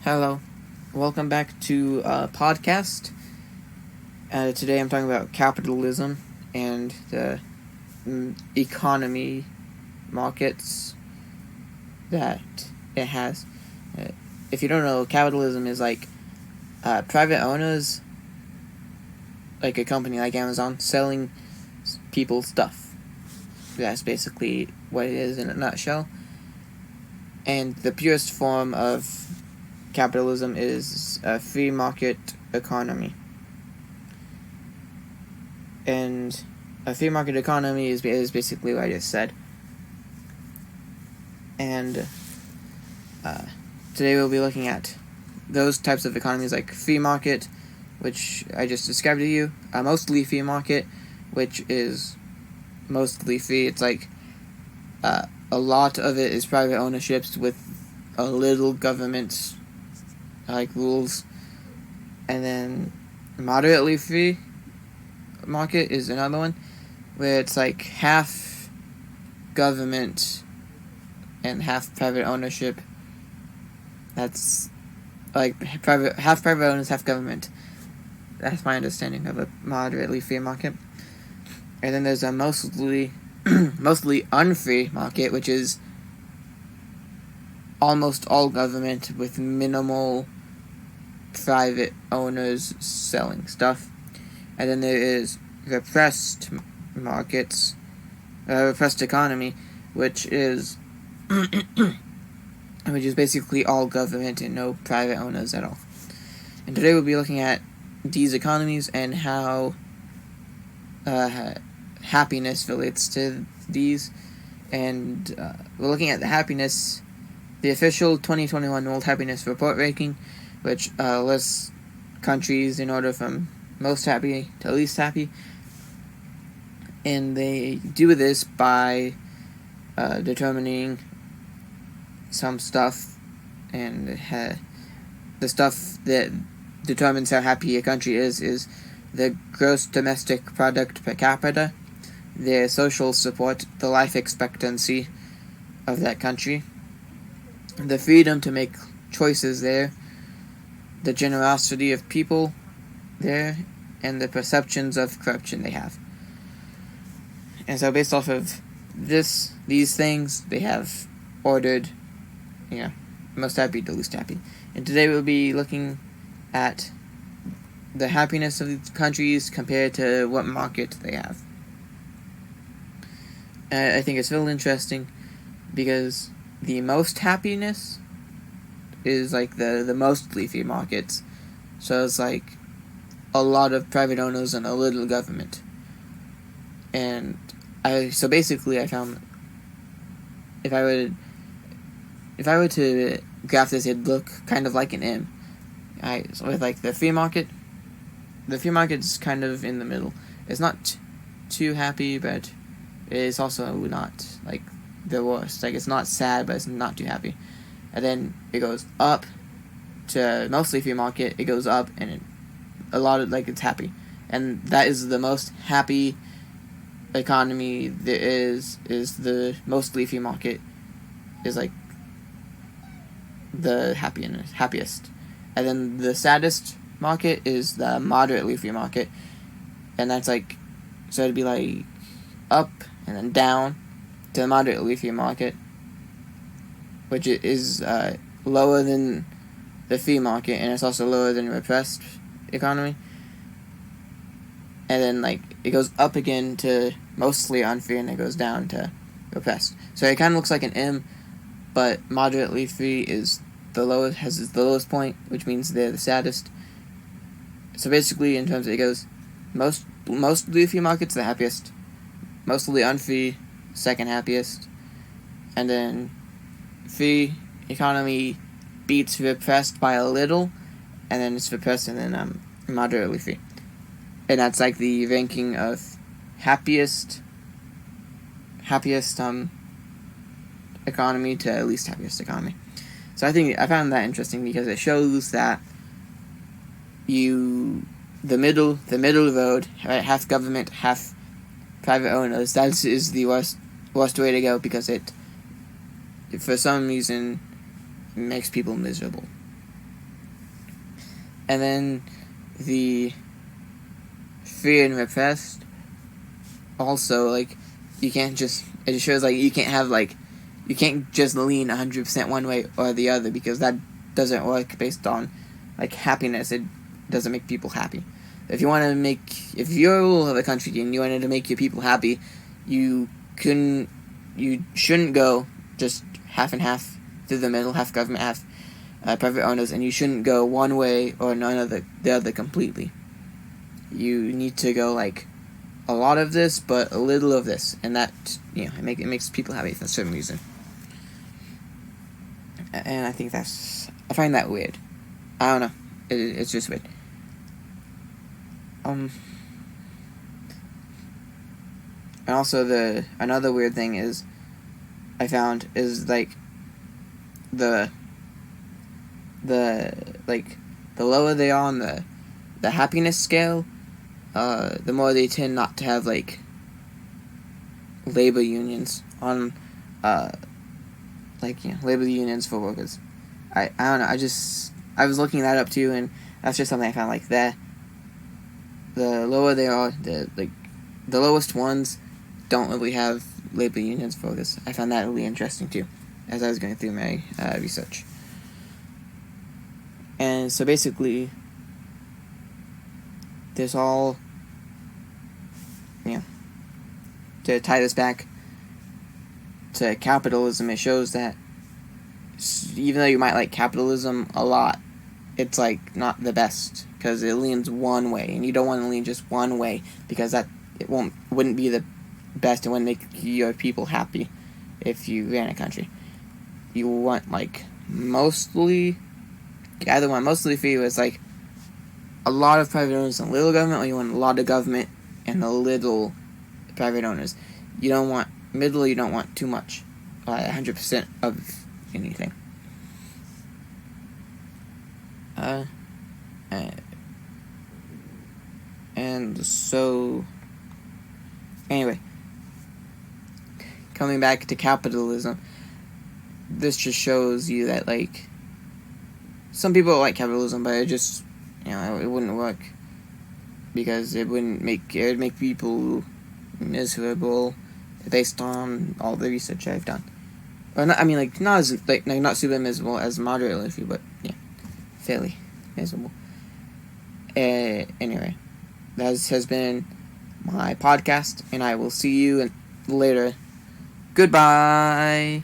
Hello, welcome back to podcast. Today I'm talking about capitalism and the economy markets that it has. Uh, if you don't know, capitalism is like private owners, like a company like Amazon, selling people stuff. That's basically what it is in a nutshell. And the purest form of capitalism is a free market economy. And a free market economy is basically what I just said. And today we'll be looking at those types of economies like free market, which I just described to you, a mostly free market, which is mostly free. It's like a lot of it is private ownerships with a little government like rules. And then moderately free market is another one where it's like half government and half private ownership. That's like half private owners, half government. That's my understanding of a moderately free market. And then there's a mostly unfree market, which is almost all government with minimal private owners selling stuff. And then there is repressed markets, repressed economy, which is basically all government and no private owners at all. And today we'll be looking at these economies and how happiness relates to these. And we're looking at the happiness, the official 2021 World Happiness Report ranking, which lists countries in order from most happy to least happy. And they do this by determining some stuff, and the stuff that determines how happy a country is the gross domestic product per capita, their social support, the life expectancy of that country, the freedom to make choices there, the generosity of people there, and the perceptions of corruption they have. And so based off of these things, they have ordered, most happy to least happy. And today we'll be looking at the happiness of these countries compared to what market they have. And I think it's really interesting because the most happiness is like the mostly free markets. So it's like a lot of private owners and a little government. And I found if I were to graph this, it'd look kind of like an M. So with like the free market's kind of in the middle. It's not too happy, but it's also not like the worst. Like it's not sad, but it's not too happy. And then it goes up to mostly free market. It goes up, and it's happy. And that is the most happy economy there is the mostly free market is like the happiest. And then the saddest market is the moderately free market. And that's like, so it'd be like up and then down to the moderately free market, which is lower than the free market, and it's also lower than repressed economy. And then like it goes up again to mostly unfree, and it goes down to repressed. So it kind of looks like an M, but moderately free is the lowest point, which means they're the saddest. So basically, in terms of it goes mostly free market's the happiest, mostly unfree second happiest, and then free economy beats repressed by a little, and then it's repressed, and then moderately free. And that's like the ranking of happiest economy to least happiest economy. So I found that interesting because it shows that the middle road, right, half government, half private owners, that is the worst way to go, because it for some reason makes people miserable. And then the free and repressed, also, like, you can't just, it shows, like, you can't just lean 100% one way or the other, because that doesn't work based on, like, happiness. It doesn't make people happy. If you're a ruler of a country and you wanted to make your people happy, you shouldn't go just half and half through the middle, half government, half private owners, and you shouldn't go one way or the other completely. You need to go, like, a lot of this, but a little of this, and that, it makes people happy for a certain reason. And I find that weird. I don't know. It's just weird. And also another weird thing I found is, like, the lower they are on the happiness scale, the more they tend not to have, like, labor unions on, labor unions for workers. I don't know, I was looking that up too, and that's just something I found, like, the lower they are, the lowest ones don't really have labor unions for this. I found that really interesting too, as I was going through my research. And so basically, there's all, to tie this back to capitalism, it shows that even though you might like capitalism a lot, it's, like, not the best, because it leans one way, and you don't want to lean just one way, because wouldn't be the best. It wouldn't make your people happy if you ran a country. You want, like, mostly free, was, like, a lot of private owners and little government, or you want a lot of government and a little private owners. You don't want middle, you don't want too much, 100% of anything. And so, anyway, coming back to capitalism, this just shows you that, like, some people like capitalism, but it just, it wouldn't work, because it would make people miserable based on all the research I've done. Or not, not super miserable, as moderately few, but fairly miserable. Anyway, that has been my podcast, and I will see you later. Goodbye.